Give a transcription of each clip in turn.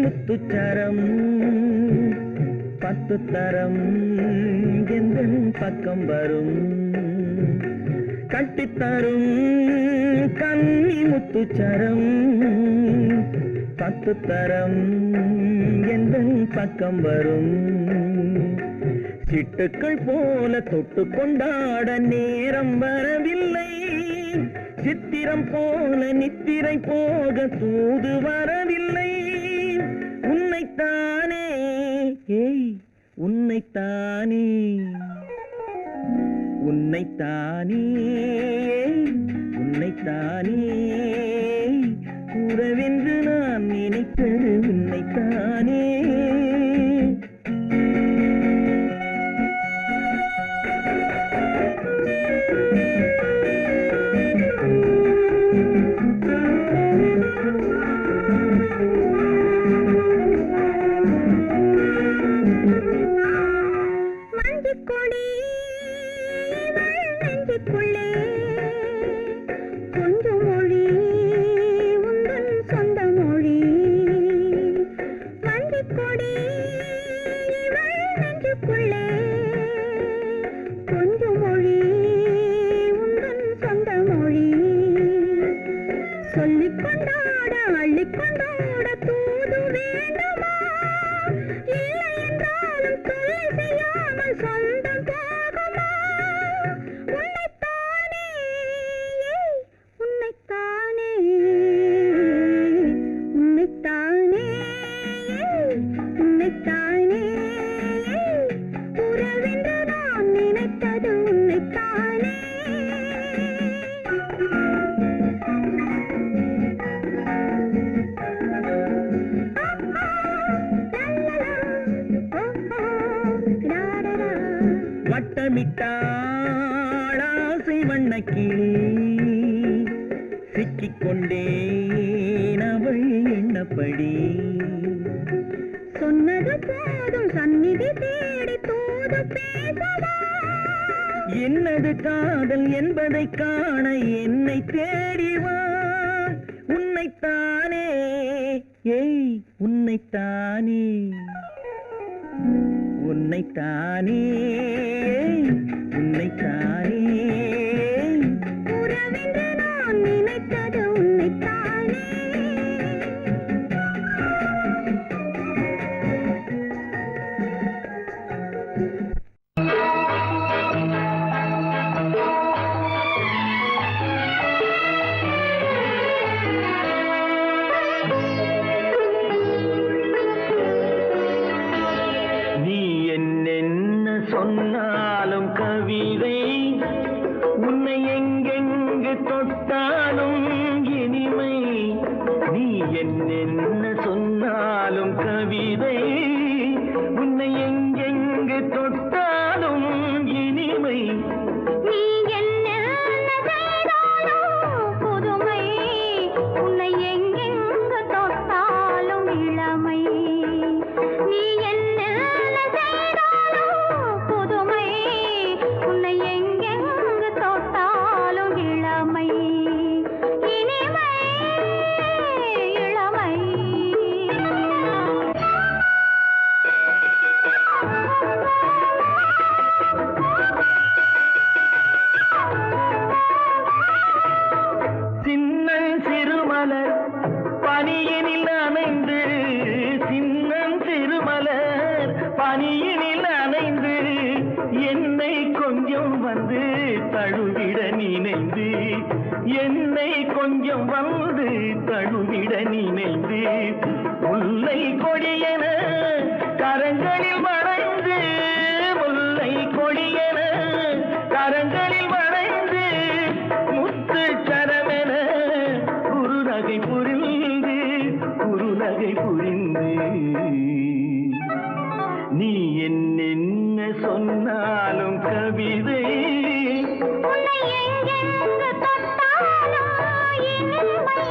முத்துச்சரம் 10 தரம் எந்தன் பக்கம் வரும் கட்டித்தரும் கன்னி முத்துச்சரம் 10 தரம் எந்தன் பக்கம் வரும் சிட்டுக்கள் போல தொட்டு கொண்டாட நேரம் வரவில்லை சித்திரம் போல நித்திரை போக தூது வரவில்லை உன்னைத்தானே உன்னைத்தானே உன்னைத்தானே உன்னைத்தானே கூறவென்று நான் நினைத்தது உன்னைத்தானே வட்டமிட்டாளாசை வண்ணக்கிளி சிக்கிக்கொண்டேன் அவள் எண்ணப்படி சொன்னது போதும் சந்நிதி தேடி தூது பேசவா என்னது காதல் என்பதை காண என்னை தேடிவா உன்னைத்தானே உன்னைத்தானே உன்னைத்தானே உன்னைத்தானே உறவென்று நான் நினைத்தது உன்னைத்தானே சொன்னாலும் கவிதை உன்னை எங்கெங்கு தொட்டாலும் இனிமை நீ என்ன சொன்னாலும் கவிதை உன்னை எங்கெங்கு தொட்டாலும் இனிமை நீ என்ன புதுமை உன்னை எங்கெங்கு தொட்டாலும் இளமை நீ என்ன பனியினில் அணைந்து என்னை கொஞ்சம் வந்து தழுவிட நினைந்து என்னை கொஞ்சம் வந்து தழுவிட நினைந்து முல்லை கொடியென கரங்களில் வளைந்து முல்லை கொடியென கரங்களில் வளைந்து முத்து சரமென குறுநகை புரிந்து நீ என்ன சொன்னாலும் கவிதை உன்னை எங்கெங்கு தொட்டாலும் இனிமை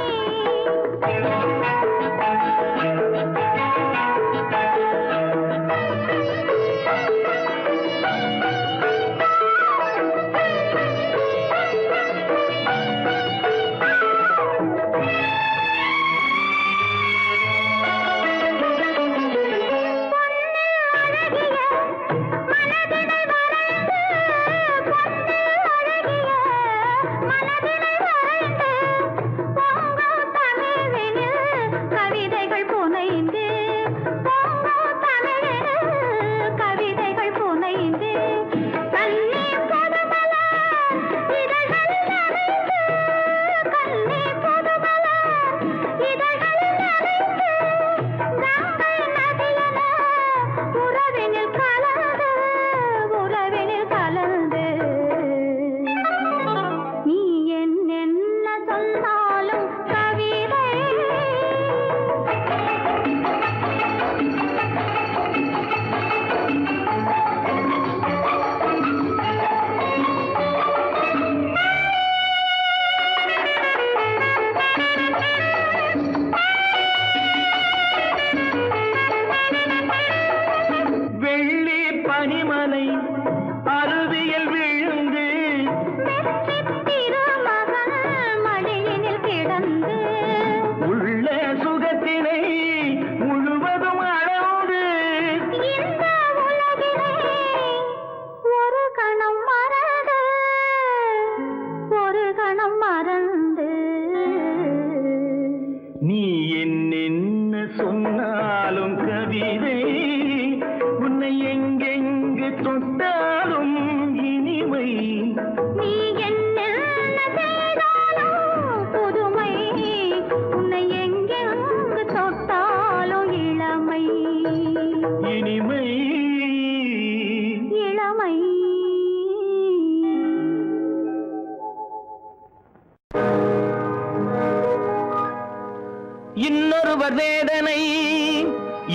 இன்னொருவர் வேதனை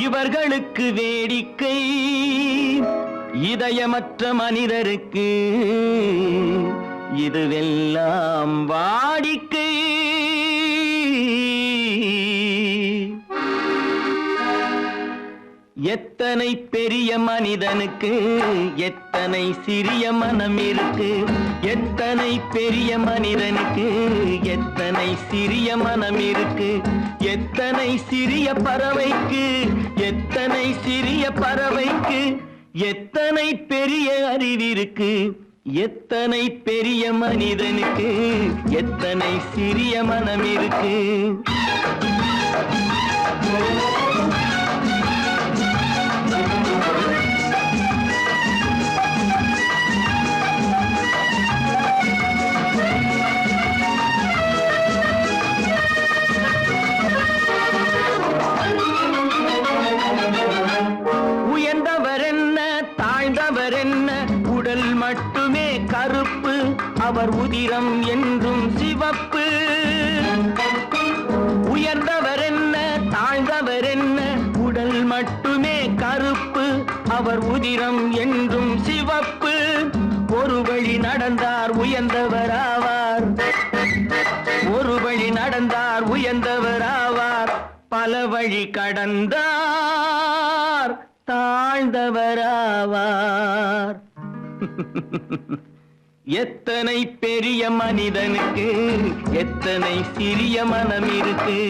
இவர்களுக்கு வேடிக்கை, இதயமற்ற மனிதருக்கு இதுவெல்லாம் வாடிக்கை. எத்தனை பெரிய மனிதனுக்கு எத்தனை சிறிய மனம் இருக்கு, எத்தனை பெரிய மனிதனுக்கு எத்தனை சிறிய மனம் இருக்கு, எத்தனை சிறிய பறவைக்கு எத்தனை சிறிய பறவைக்கு எத்தனை பெரிய அறிவிருக்கு, எத்தனை பெரிய மனிதனுக்கு எத்தனை சிறிய மனம் இருக்கு. உயர்ந்தவர் என்ன தாழ்ந்தவர் என்ன, உடல் மட்டுமே கருப்பு, அவர் உதிரம் என்றும் சிவப்பு. உயர்ந்தவர் என்ன தாழ்ந்தவர் என்ன, உடல் மட்டுமே கருப்பு, அவர் உதிரம் என்றும் சிவப்பு. ஒரு வழி நடந்தார் உயர்ந்தவர் ஆவார், ஒரு வழி நடந்தார் உயர்ந்தவர் ஆவார், பல வழி கடந்தார் தாழ்ந்தவர் ஆவார். எத்தனை பெரிய மனிதனுக்கு எத்தனை சிறிய மனம் இருக்கு.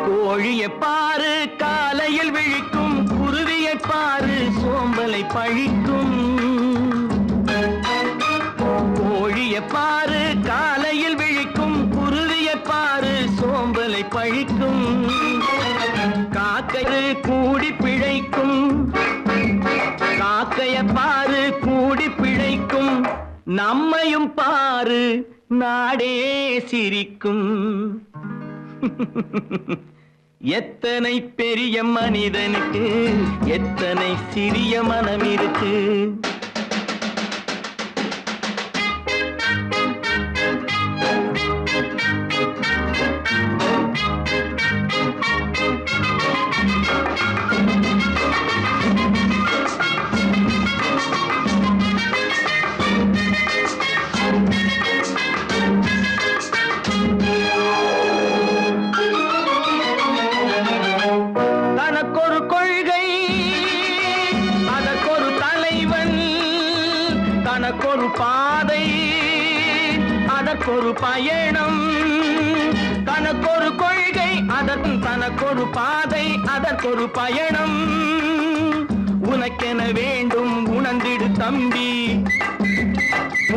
கோழியை பாரு காலையில் விழிக்கும், குருவியை பாரு சோம்பலை பழிக்கும். கோழியை பாரு காலையில் விழிக்கும், குருவியை பாரு சோம்பலை பழிக்கும். காக்கை கூடி பிழைக்கும், காக்கைய பாரு கூடி பிழைக்கும். நம்மையும் பாரு நாடே சிரிக்கும். எத்தனை பெரிய மனிதனுக்கு எத்தனை சிறிய மனம் இருக்கு. தனக்கொரு கொள்கை அதற்கொரு தலைவன், தனக்கொரு பாதை அதற்கொரு பயணம். தனக்கொரு கொள்கை தனக்கொரு பாதை அதற்கொரு பயணம். உனக்கென வேண்டும் உணர்ந்திடு தம்பி,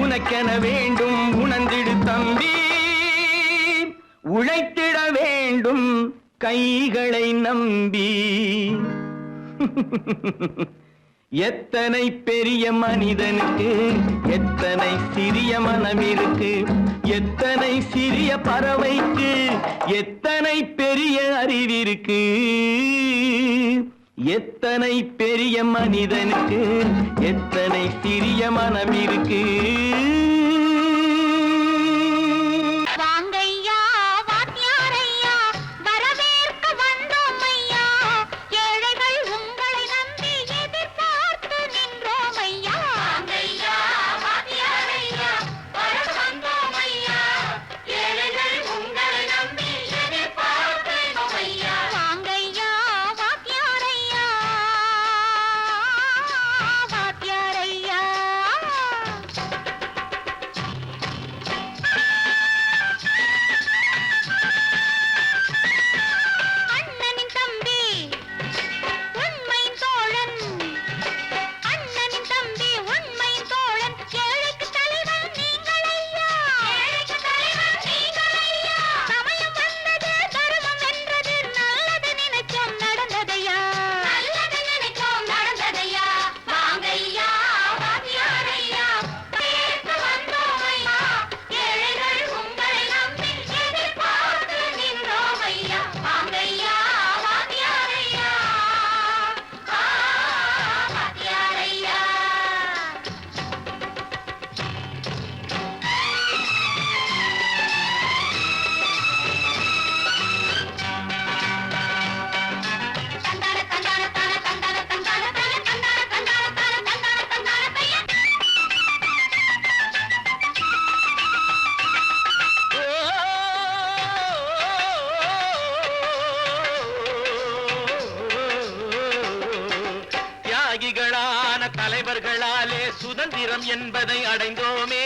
உனக்கென வேண்டும் உணர்ந்திடு தம்பி. உழைத்திட வேண்டும் கைகளை நம்பி. எத்தனை பெரிய மனிதனுக்கு எத்தனை சிறிய மனம் இருக்கு, எத்தனை சிறிய பறவைக்கு எத்தனை பெரிய அறிவிருக்கு, எத்தனை பெரிய மனிதனுக்கு எத்தனை சிறிய மனம் இருக்கு. சுதந்திரம் என்பதை அடைந்தோமே.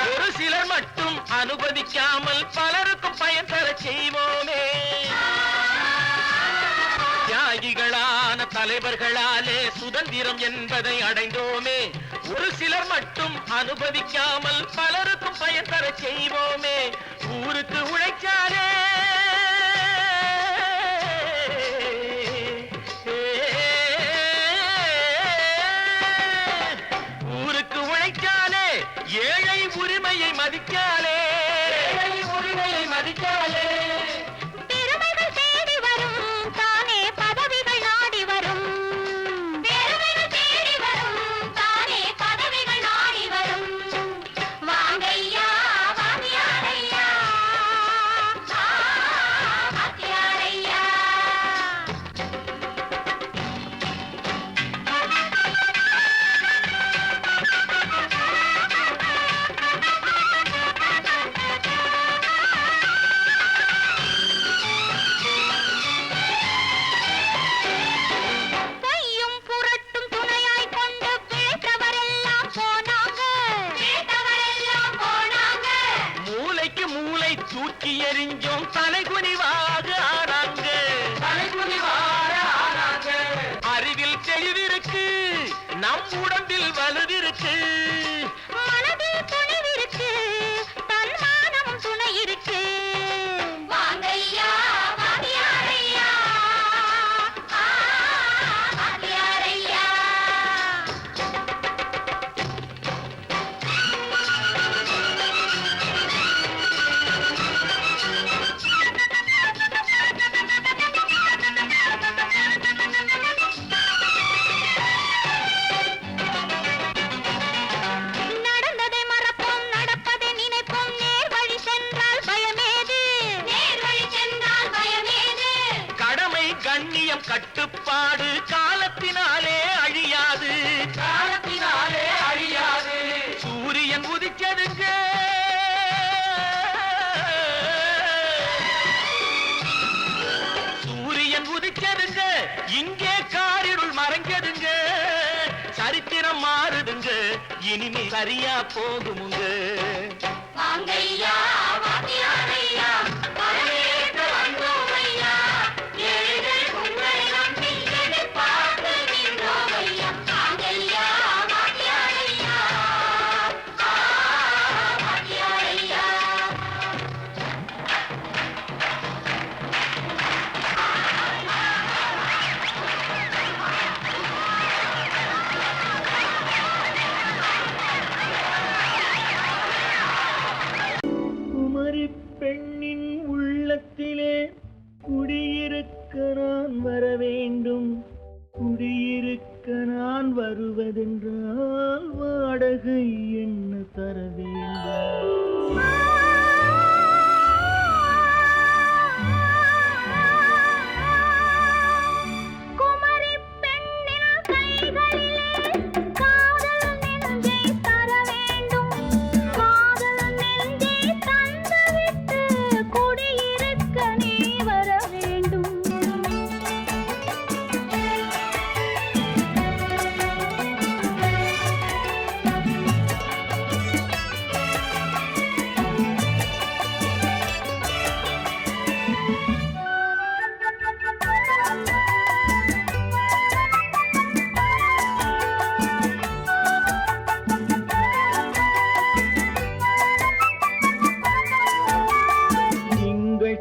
ஒரு சிலர் மட்டும் அனுமதிக்காமல் பலருக்கும் பயன் தர செய்வோமே. தியாகிகளான தலைவர்களாலே சுதந்திரம் என்பதை அடைந்தோமே. ஒரு சிலர் மட்டும் அனுமதிக்காமல் பலருக்கும் பயன் தர செய்வோமே. ஊருக்கு உழைச்சாலே ஊருக்கு உழைச்சாலே ஏழை உரிமையை மதிக்காலே உரிமையை மதிக்காலே தூக்கி எறிஞ்சோம் தலைகுனிவாக ஆனாங்க. அறிவில் தெளிவிருக்கு, நம் உடம்பில் வலுவிருக்கு, மனதில் துணிவிருக்கு, தன்மானம் துணை இருக்கு. வாங்கையா வாங்கியாரையா வாங்கியாரையா. கண்ணியம் கட்டுப்பாடு காலத்தினாலே அழியாது, காலத்தினாலே அழியாது. சூரியன் உதிச்சதுங்க, சூரியன் உதிச்சதுங்க, இங்கே காரிருள் மறைஞ்சதுங்க. சரித்திரம் மாறுதுங்க, இனிமே சரியா போகுமுங்க. வாங்கையா வாங்கியாரையா வரவேற்க வந்தோமையா. பெண்ணின் உள்ளத்திலே குடியிருக்க நான் வர வேண்டும். குடியிருக்க நான் வருவதென்றால் வாடகை என்ன தர வேண்டும்.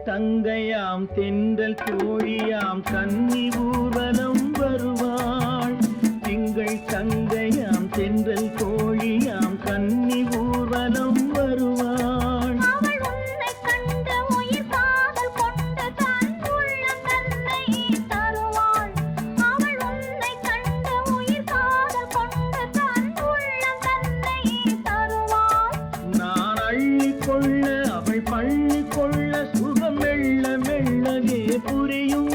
தங்கையாம் தென்றல் தோழியாம் கன்னி ஊர்வலம் வருவாள். திங்கள் தங்கையாம் தென்றல் தோழியாம் கன்னி ஊர்வலம் வருவாள். அவள் உன்னை கண்ட உயிர் காதல் கொண்டு தன் உள்ளம் தன்னை தருவாள். அவள் உன்னை கண்ட உயிர் காதல் கொண்டு தன் உள்ளம் தன்னை தருவாள். நான் அள்ளிக்கொள்ள அவள் பள்ளிக்கொள்ள சுகம் மெல்ல மெல்லவே புரியும்.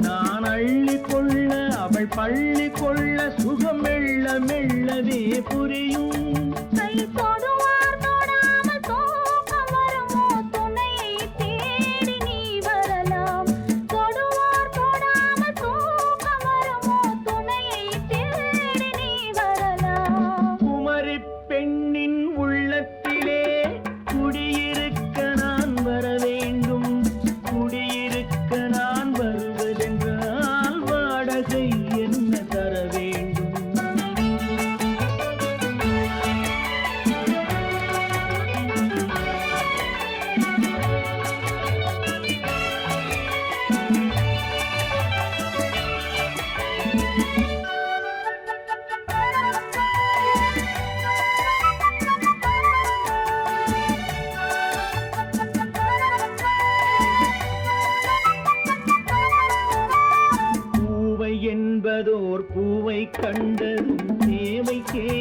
நான் அள்ளிக்கொள்ள அவள் பள்ளிக்கொள்ள சுகம் மெல்ல மெல்லவே புரியும். கை தொடுவார் தொடாமல் தூக்கம் வருமோ, துணையை தேடி நீ வரலாம். தொடுவார் தொடாமல் தூக்கம் வருமோ, துணையை தேடி நீ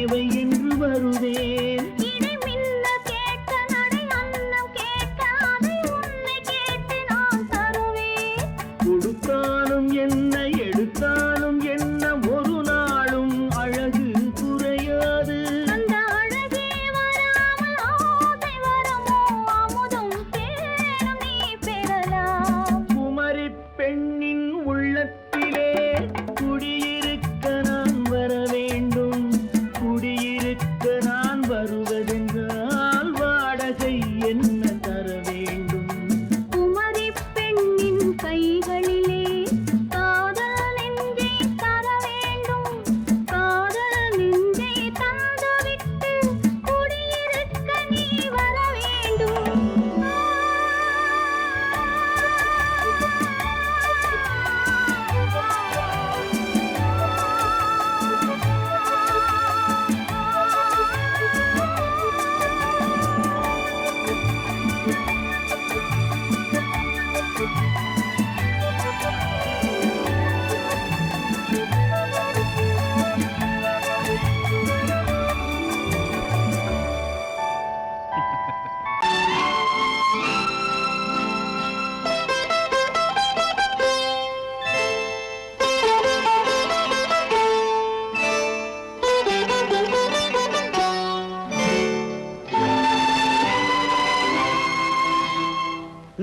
தேவை என்று வருவேன். இடை மின்ன கேட்க நடை அன்னம் கேட்க அதை உன்னை கேட்டு நான் தருவேன். கொடுத்தாலும் என்ன எடுத்தாலும் என்ன ஒரு நாளும் அழகு குறையாது. அந்த அழகே வராமல் ஆசை வருமோ அமுதும் தேனும் நீ பெறலாம். குமரி பெண்ணின் உள்ளத்திலே குடியிருக்க நான் வர வேண்டும். குடியிருக்க நான் வருவதென்றால் வாடகை என்ன தர வேண்டும்? குமரி பெண்ணின் கைகளிலே காதல் நெஞ்சை தர வேண்டும். காதல் நெஞ்சை தந்துவிட்டு குடியிருக்க நீ வர வேண்டும்.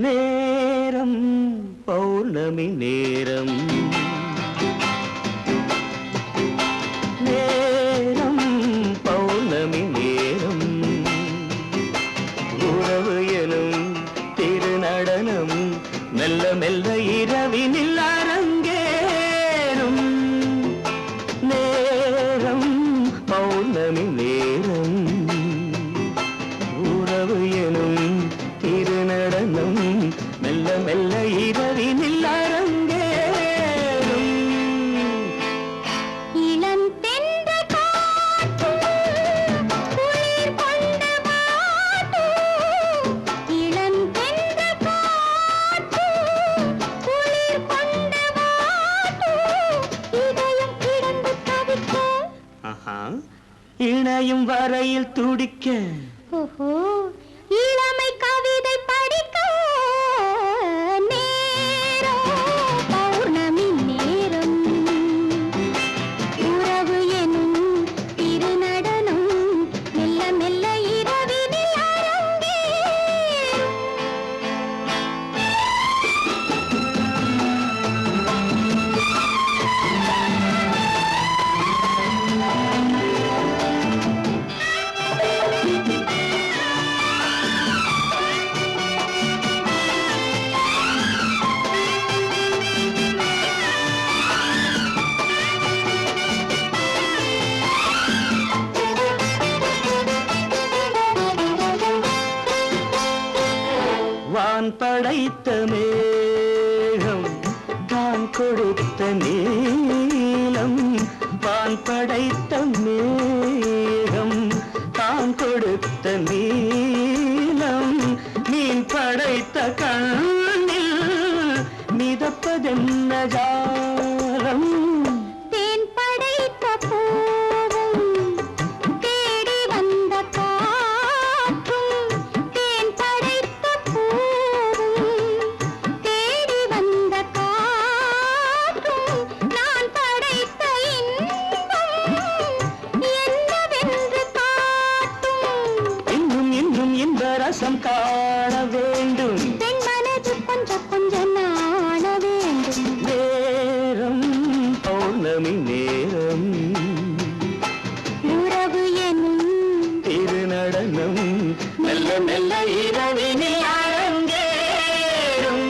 நேரம் பௌர்ணமி நேரம். நேரம் பௌர்ணமி நேரம். உறவு எனும் திருநடனம் மெல்ல மெல்ல இரவினில் அரங்கேறும். நேரம் பௌர்ணமி நேரம். உறவு எனும் திருநடனம் மெல்ல மெல்ல இரவினில் அரங்கேறும். இளம் தென்றல் காற்றும் குளிர் கொண்டு வாட்டும். இளம் தென்றல் காற்றும் குளிர் கொண்டு வாட்டும். இதயம் கிடந்து தவிக்க ஆஹா, இணையும் வரையில் துடிக்க. ஓஹோ இளமை கவிதை படிக்க நேரம் பௌர்ணமி நேரம். உறவு எனும் திருநடனம் மெல்ல மெல்ல இரவினில் அரங்கேறும். வான் படைத்த மேகம் தான் கொடுத்த நீலம். வான் படைத்த மேகம் தான் கொடுத்த நீலம். மீன் படைத்த கண்ணில் மிதப்பதென்ன ஜாலம். தேன் படைத்த பூவும் தேடி வந்த காற்றும். தேன் படைத்த பூவும் தேடி வந்த காற்றும். நான் படைத்த இன்பம் என்னவென்று காட்டும். இன்னும் இன்னும் இன்ப ரசம் காண வேண்டும். பெண் மனது கொஞ்சம் கொஞ்சம் நாண வேண்டும். நேரம் பௌர்ணமி நேரம். உறவு எனும் திருநடனம் மெல்ல மெல்ல இரவினில் அரங்கேறும்.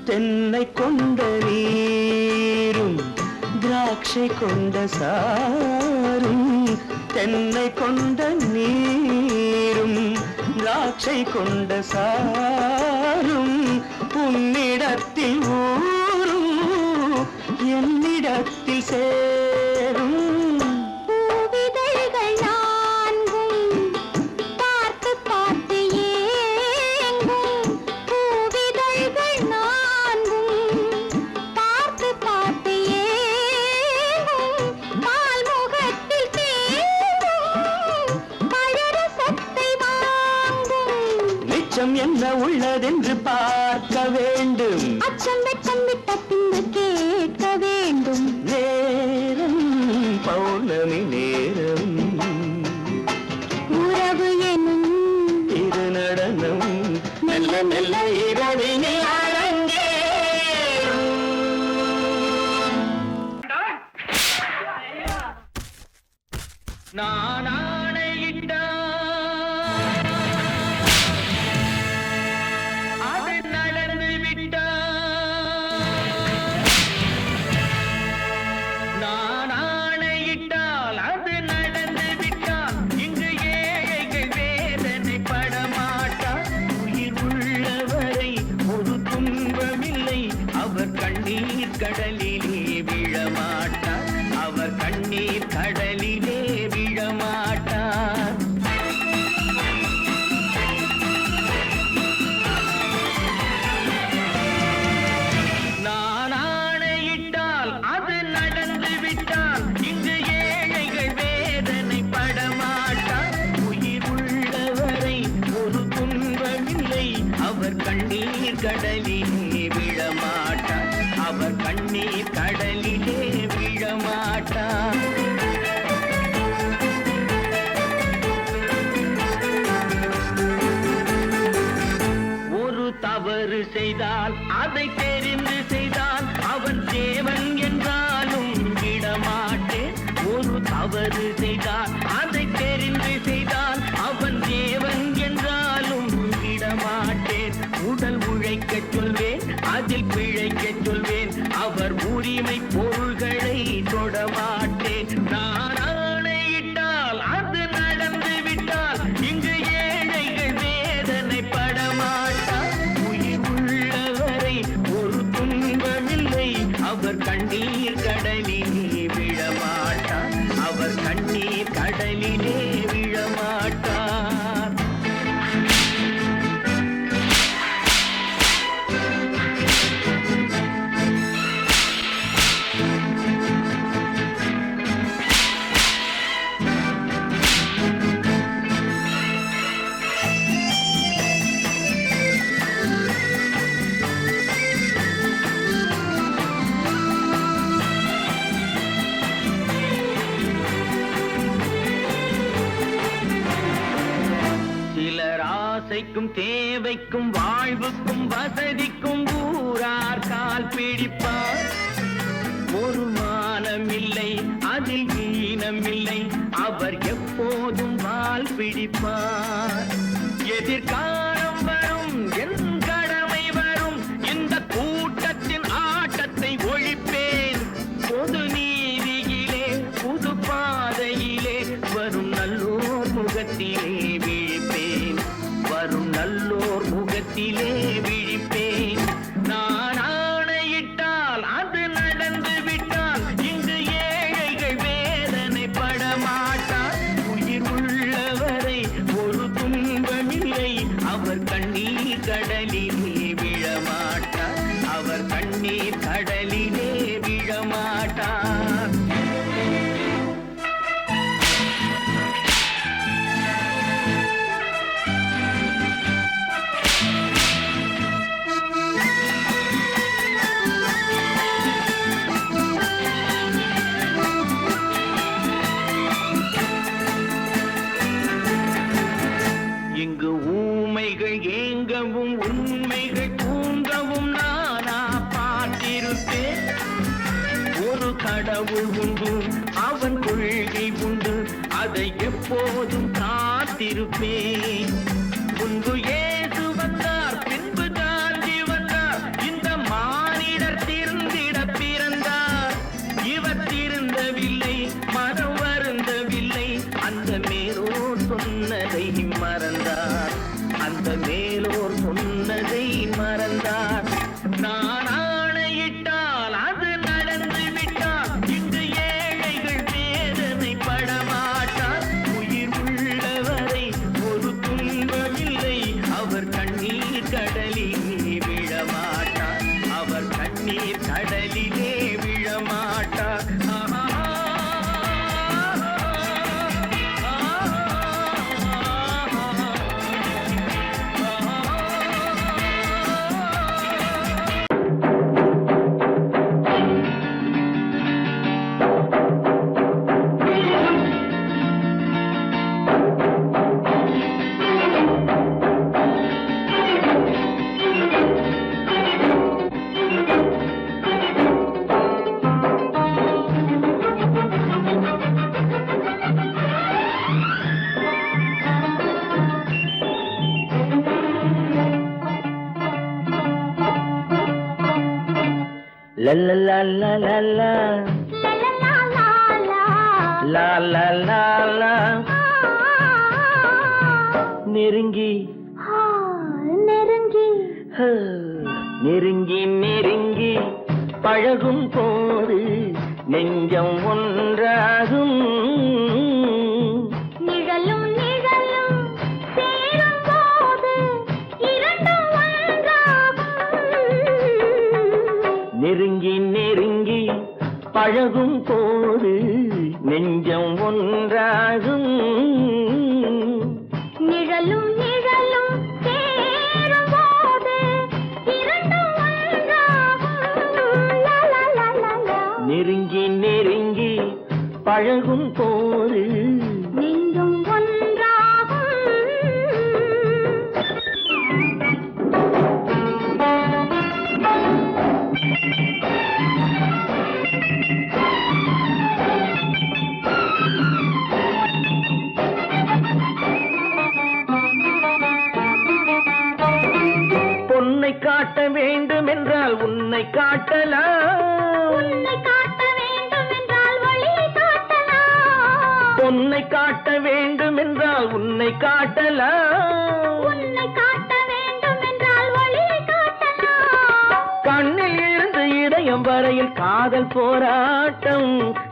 தென்னை கொண்ட நீரும் திராட்சை கொண்ட சாரும். தென்னை கொண்ட நீரும் திராட்சை கொண்ட சாரும். உன்னிடத்தில் ஊரும் என்னிடத்தில் சேரும் பூவிதழ்கள் நான்கும் பார்த்து பார்த்து ஏங்கும். பூவிதழ்கள் நான்கும் பார்த்து பார்த்து ஏங்கும். பால்முகத்தில் தேங்கும் பழரசத்தை வாங்கும். மிச்சம் என்ன உள்ளதென்று பார்க்க வேண்டும். அச்சம் வெச்சம் விட்ட பின்பு கேட்க வேண்டும். நேரம் பௌர்ணமி நேரம், உறவு எனும் இரு நடனம் மெல்ல மெல்ல இரவினில் அரங்கேறும். நான் ஆணையிட்டால் அது நடந்து விட்டால். நான் ஆணையிட்டால் அது நடந்து விட்டால். இங்கு ஏழைகள் வேதனை படமாட்டார். உயிர் உள்ளவரை ஒரு துன்பமில்லை. அவர் கண்ணீர் கடலிலே விழமாட்டார். அவர் கண்ணீர் கடலிலே விழமாட்டார். நான் ஆணையிட்டால் அது நடந்து விட்டால். இங்கு ஏழைகள் வேதனை படமாட்டார். உயிர் உள்ளவரை ஒரு துன்பமில்லை. அவர் கண்ணீர் கடலிலே விழமாட்டார். அவர் கண்ணீர் கடலிலே விழமாட்டார். ஒரு தவறு செய்தால் அதை தெரிந்து செய்தால் அவன் தேவன் என்றாலும் விடமாட்டேன். ஒரு தவறு செய்தால் அதை தெரிந்து செய்தால் அவன் தேவன் என்றாலும் விடமாட்டேன். உடல் உழைக்கச் சொல்வேன், அதில் பிழைக்கச் சொல்வேன். அவர் உரிமை பொருள்களை தொடமாட்டேன். நான் ஆணையிட்டால் அது நடந்து விட்டால். இங்கு ஏழைகள் வேதனை படமாட்டார். உயிர் உள்ளவரை ஒரு துன்பமில்லை. அவர் கண்ணீர் கடலிலே விழமாட்டார். அவர் கண்ணீர் கடலிலே விழமாட்டார். சிலர் ஆசைக்கும் தேவைக்கும் வாழ்வுக்கும் வசதிக்கும் ஊரார் கால் பிடிப்பார். ஒரு மானமில்லை, அதில் ஈனமில்லை. அவர் எப்போதும் வால் பிடிப்பார். எதிர்காலம் வரும், என் கடமை வரும். இந்த கூட்டத்தின் ஆட்டத்தை ஒழிப்பேன். பொது நீதியிலே புது பாதையிலே வரும் நல்லோர் முகத்திலே விழிப்பேன். வரும் நல்லோர் முகத்திலே விழிப்பேன். நான் ஆணையிட்டால் அது நடந்து விட்டால். இங்கு ஏழைகள் வேதனை படமாட்டார். உயிர் உள்ளவரை ஒரு துன்பமில்லை. அவர் கண்ணீர் கடலிலே விழமாட்டார். அவர் கண்ணீர் கடலிலே விழமாட்டார். இங்கு ஊமைகள் ஏங்கவும் உண்மைகள் தூங்கவும் நானா பார்த்திருப்பேன். ஒரு கடவுள் உண்டு, அவன் கொள்கை உண்டு. அதை எப்போதும் காத்திருப்பேன். முன்பு இயேசு வந்தார், பின்பு காந்தி வந்தார். இந்த மானிடர் திருந்திட பிறந்தார். இவர் திருந்தவில்லை, மனம் வருந்தவில்லை. அந்த மேலோர் சொன்னதை மறந்தார். அந்த மேலோர் சொன்னதை மறந்தார். நான் ஆணையிட்டால் அது நடந்து லல்லலல்லலல்லா லாலலாலா நெருங்கி நெருங்கி நெருங்கி நெருங்கி பழகும் போது நெஞ்சம் ஒன்றாகும் நிழலும் நிழலும் சேரும் போது இரண்டும் ஒன்றாகும் நெருங்கி நெருங்கி பழகும் போது நெஞ்சம் ஒன்றாகும் நிழலும் நிழலும் சேரும் போது இரண்டும் ஒன்றாகும் நெருங்கி நெருங்கி பழகும் போது நெஞ்சும் ஒன்றாகும் பொன்னை காட்ட வேண்டும் என்றால் உன்னை காட்டலாம் உன்னை காட்ட வேண்டும் என்றால் ஒளியை காட்டலாம் பொன்னை காட்ட வேண்டும் என்றால் உன்னை காட்டலாம் உன்னை காட்ட வேண்டும் என்றால் ஒளியை காட்டலாம் கண்ணில் இருந்து இதயம் வரையில் காதல் போராட்டம்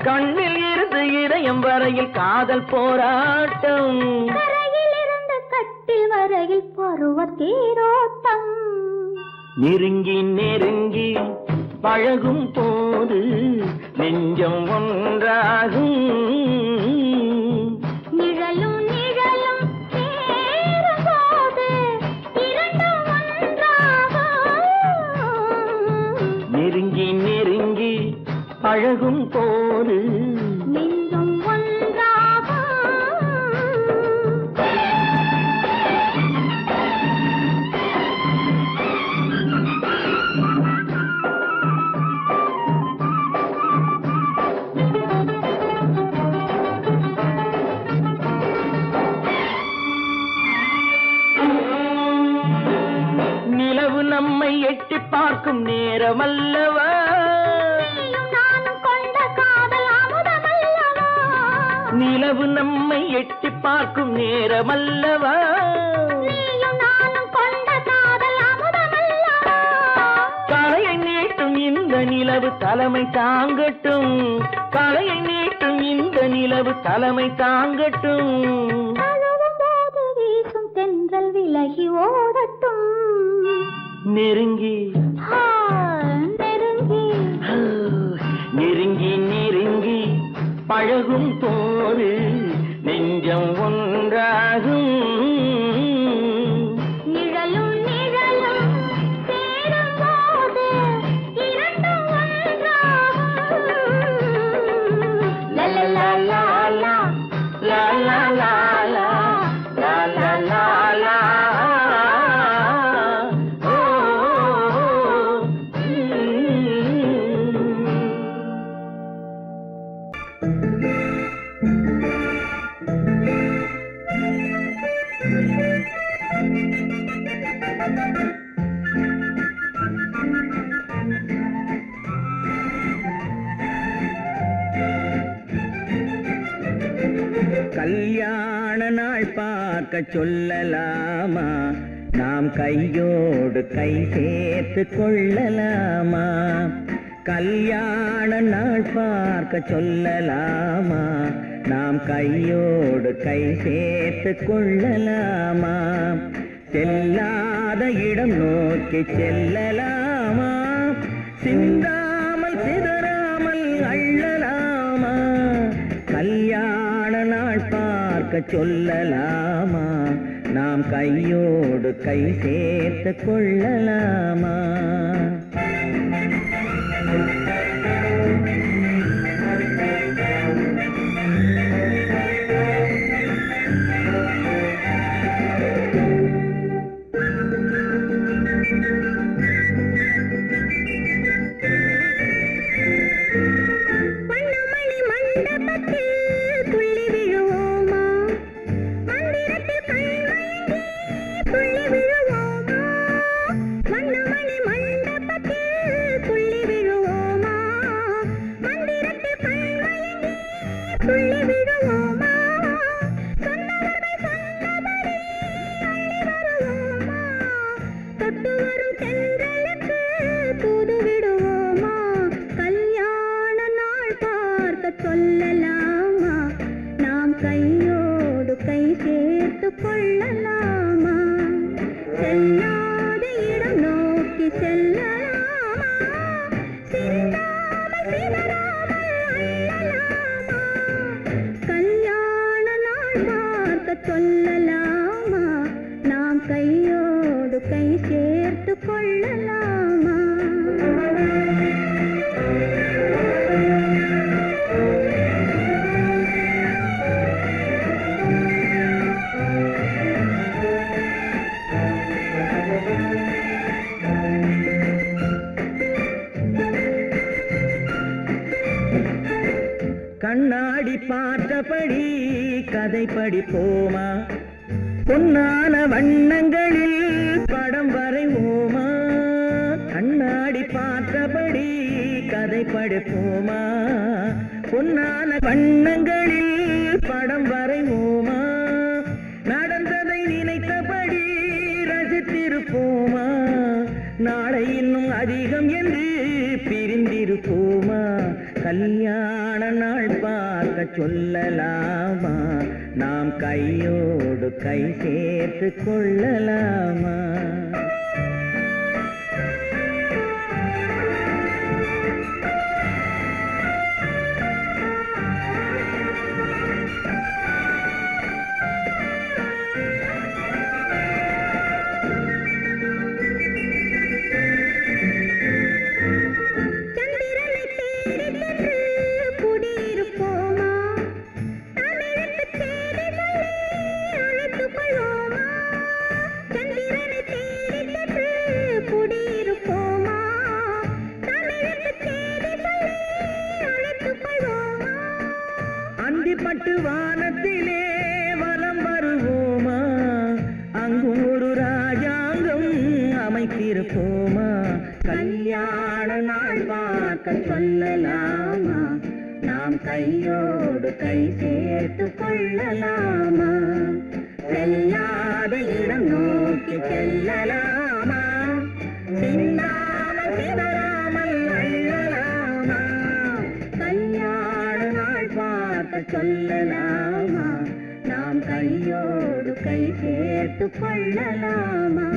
கண்ணில் இருந்து இதயம் வரையில் காதல் போராட்டம் கரையில் இருந்து கட்டில் வரையில் பருவ தேரோட்டம் நெருங்கி நெருங்கி பழகும் போது நெஞ்சம் ஒன்றாகும் நிழலும் நிழலும் சேரும் போது இரண்டும் ஒன்றாகும் நெருங்கி நெருங்கி பழகும் போது நெஞ்சும் ஒன்றாகும் நிலவு நம்மை எட்டி பார்க்கும் நேரமல்லவா நீயும் நானும் கொண்ட காதல் அமுதமல்லவா நிலவு நம்மை எட்டி பார்க்கும் நேரமல்லவா நீயும் நானும் கொண்ட காதல் அமுதமல்லவா கலையை நீட்டும் இந்த நிலவு தலைமை தாங்கட்டும் கலையை நீட்டும் இந்த நிலவு தலைமை தாங்கட்டும் தழுவும் போது வீசும் தென்றல் விலகி ஓடட்டும் நெருங்கி நெருங்கி நெருங்கி நெருங்கி பழகும் போது நெஞ்சம் ஒன்றாகும் நிழலும் நிழலும் சேரும் போது இரண்டும் ஒன்றாகும் லலலலலா, லலலலலா, லலலலலா. ஓ, கல்யாண நாள் பார்க்க சொல்லலாமா நாம் கையோடு கை சேர்த்து கொள்ளலாமா கல்யாண நாள் பார்க்க சொல்லலாமா நாம் கையோடு கை சேர்த்து கொள்ளலாமா செல்லாத இடம் நோக்கி செல்லலாமா சிந்தாமல் சிதறாமல் அள்ளலாமா கல்யாண நாள் பார்க்க சொல்லலாமா நாம் கையோடு கை சேர்த்து கொள்ளலாமா வண்ணமணி மண்டபத்தில் துள்ளி விழுவோமா மந்திரத்தில் கண்மயங்கி துள்ளி விழுவோமா வண்ணமணி மண்டபத்தில் துள்ளி விழுவோமா சொல்லலாமா நாம் கையோடு கை சேர்த்து கொள்ளலாமா செல்லாத இடம் நோக்கி செல்லலாமா சிந்தாமல் சிதறாமல் அள்ளலாமா கல்யாண நாள் பார்க்க சொல்லலாமா நாம் கையோடு கை சேர்த்து கொள்ளலாமா கண்ணாடி பார்த்தபடி கதை படிப்போமா பொன்னான வண்ணங்களில் படம் வரைவோமா கண்ணாடி பார்த்தபடி கதை படிப்போமா பொன்னான வண்ணங்களில் படம் வரைவோமா நடந்ததை நினைத்தபடி ரசித்திருப்போமா நாளை இன்னும் அதிகம் என்று பிரிந்திருப்போமா கல்யாண நாள் பார்க்க சொல்லலாமா நாம் கையோடு கை சேர்த்து கொள்ளலாமா பட்டு வானத்திலே வலம் வருவோமா அங்கு ஒரு ராஜாங்கம் அமைத்திருப்போமா கல்யாண நாள் பார்க்க சொல்லலாமா நாம் கையோடு கை சேர்த்து கொள்ளலாமா செல்லாத இடம் நோக்கி செல்லலாமா சிந்தாமல் சிதறாமல் அள்ளலாமா கல்யாண நாள் பார்க்க சொல்லலாமா நாம் கையோடு கை சேர்த்து கொள்ளலாமா